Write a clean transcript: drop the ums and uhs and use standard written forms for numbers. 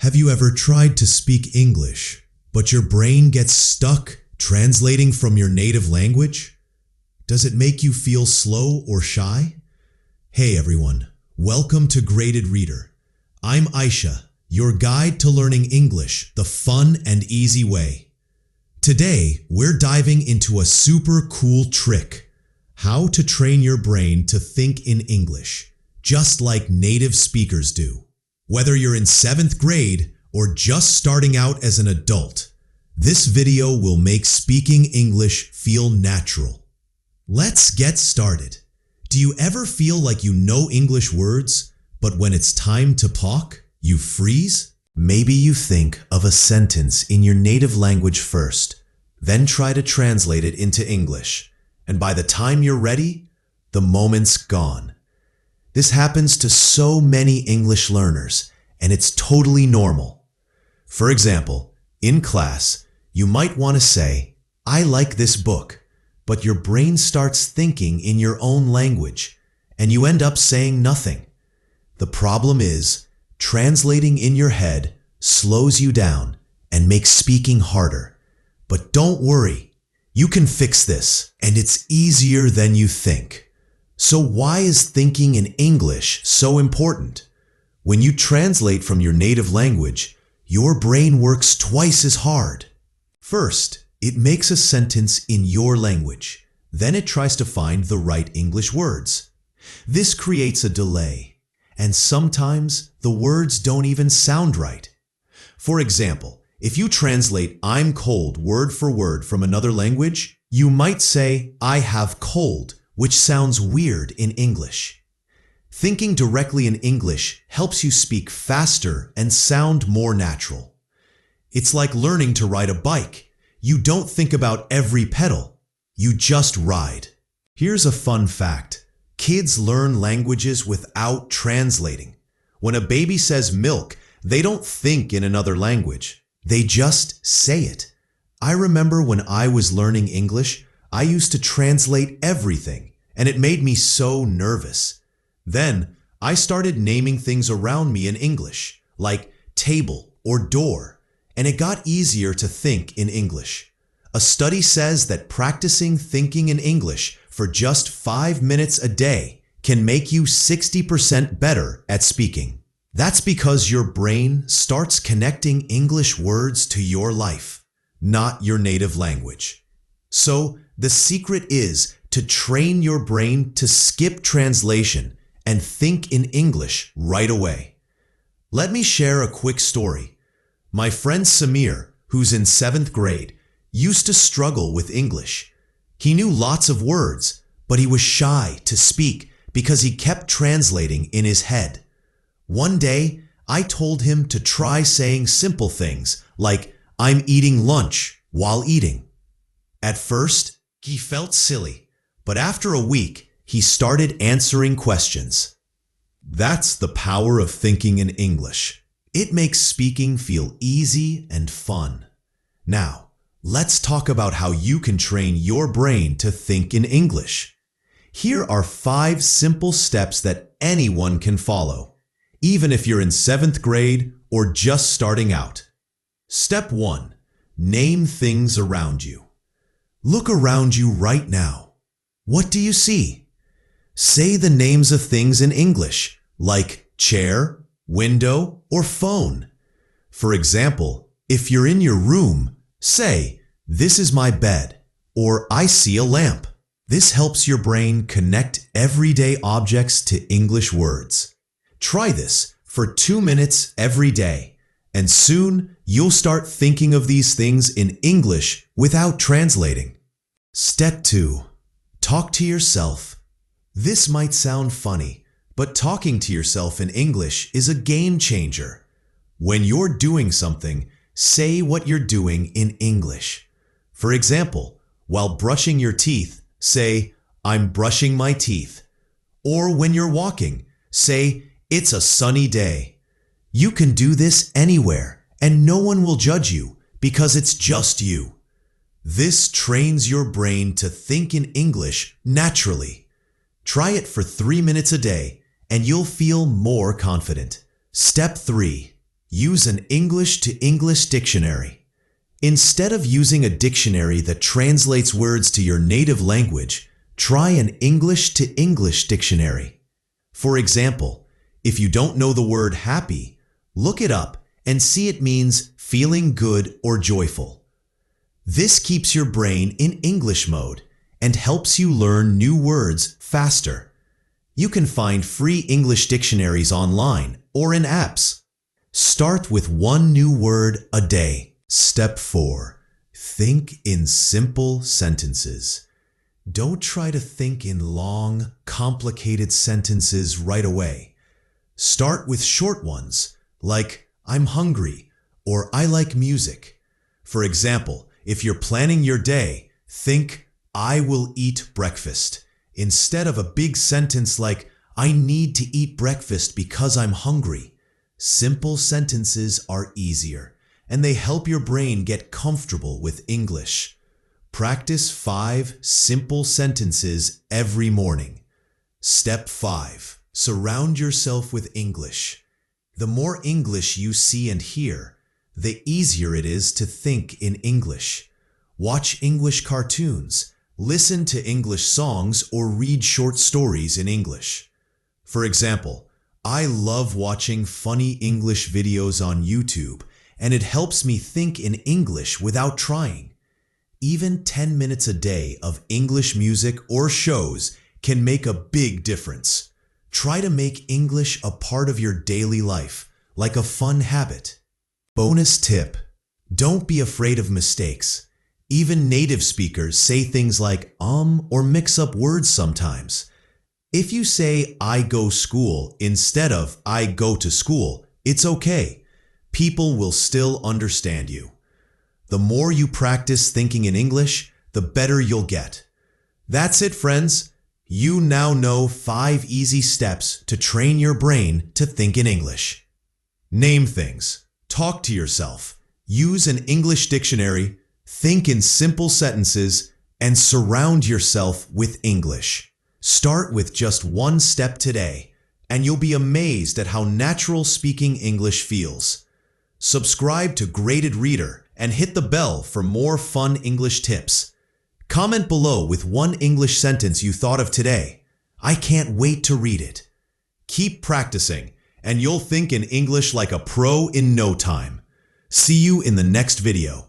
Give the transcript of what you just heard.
Have you ever tried to speak English, but your brain gets stuck translating from your native language? Does it make you feel slow or shy? Hey everyone, welcome to Graded Reader. I'm Aisha, your guide to learning English the fun and easy way. Today, we're diving into a super cool trick: how to train your brain to think in English, just like native speakers do. Whether you're in 7th grade or just starting out as an adult, this video will make speaking English feel natural. Let's get started. Do you ever feel like you know English words, but when it's time to talk, you freeze? Maybe you think of a sentence in your native language first, then try to translate it into English, and by the time you're ready, the moment's gone. This happens to so many English learners, and it's totally normal. For example, in class, you might want to say, "I like this book," but your brain starts thinking in your own language, and you end up saying nothing. The problem is, translating in your head slows you down and makes speaking harder. But don't worry, you can fix this, and it's easier than you think. So why is thinking in English so important? When you translate from your native language, your brain works twice as hard. First, it makes a sentence in your language. Then it tries to find the right English words. This creates a delay, and sometimes the words don't even sound right. For example, if you translate "I'm cold" word for word from another language, you might say "I have cold," which sounds weird in English. Thinking directly in English helps you speak faster and sound more natural. It's like learning to ride a bike. You don't think about every pedal, you just ride. Here's a fun fact: kids learn languages without translating. When a baby says milk, they don't think in another language. They just say it. I remember when I was learning English, I used to translate everything, and it made me so nervous. Then, I started naming things around me in English, like table or door, and it got easier to think in English. A study says that practicing thinking in English for just 5 minutes a day can make you 60% better at speaking. That's because your brain starts connecting English words to your life, not your native language. So, the secret is to train your brain to skip translation and think in English right away. Let me share a quick story. My friend Samir, who's in 7th grade, used to struggle with English. He knew lots of words, but he was shy to speak because he kept translating in his head. One day, I told him to try saying simple things like, "I'm eating lunch," while eating. At first, he felt silly, but after a week, he started answering questions. That's the power of thinking in English. It makes speaking feel easy and fun. Now, let's talk about how you can train your brain to think in English. Here are 5 simple steps that anyone can follow, even if you're in 7th grade or just starting out. Step 1. Name things around you. Look around you right now. What do you see? Say the names of things in English, like chair, window, or phone. For example, if you're in your room, say, "This is my bed," or "I see a lamp." This helps your brain connect everyday objects to English words. Try this for 2 minutes every day, and soon you'll start thinking of these things in English without translating. Step 2. Talk to yourself. This might sound funny, but talking to yourself in English is a game changer. When you're doing something, say what you're doing in English. For example, while brushing your teeth, say, "I'm brushing my teeth." Or when you're walking, say, "It's a sunny day." You can do this anywhere, and no one will judge you because it's just you. This trains your brain to think in English naturally. Try it for 3 minutes a day, and you'll feel more confident. Step 3. Use an English to English dictionary. Instead of using a dictionary that translates words to your native language, try an English to English dictionary. For example, if you don't know the word happy, look it up and see it means feeling good or joyful. This keeps your brain in English mode and helps you learn new words faster. You can find free English dictionaries online or in apps. Start with one new word a day. Step 4. Think in simple sentences. Don't try to think in long, complicated sentences right away. Start with short ones, like I'm hungry or I like music. For example, if you're planning your day, think I will eat breakfast, instead of a big sentence like I need to eat breakfast because I'm hungry. Simple sentences are easier, and they help your brain get comfortable with English. Practice 5 simple sentences every morning. Step 5. Surround yourself with English. The more English you see and hear, the easier it is to think in English. Watch English cartoons, listen to English songs, or read short stories in English. For example, I love watching funny English videos on YouTube, and it helps me think in English without trying. Even 10 minutes a day of English music or shows can make a big difference. Try to make English a part of your daily life, like a fun habit. Bonus tip: don't be afraid of mistakes. Even native speakers say things like or mix up words sometimes. If you say I go school instead of I go to school, it's okay. People will still understand you. The more you practice thinking in English, the better you'll get. That's it, friends. You now know 5 easy steps to train your brain to think in English. Name things, talk to yourself, use an English dictionary, think in simple sentences, and surround yourself with English. Start with just one step today, and you'll be amazed at how natural speaking English feels. Subscribe to Graded Reader and hit the bell for more fun English tips. Comment below with one English sentence you thought of today. I can't wait to read it. Keep practicing, and you'll think in English like a pro in no time. See you in the next video.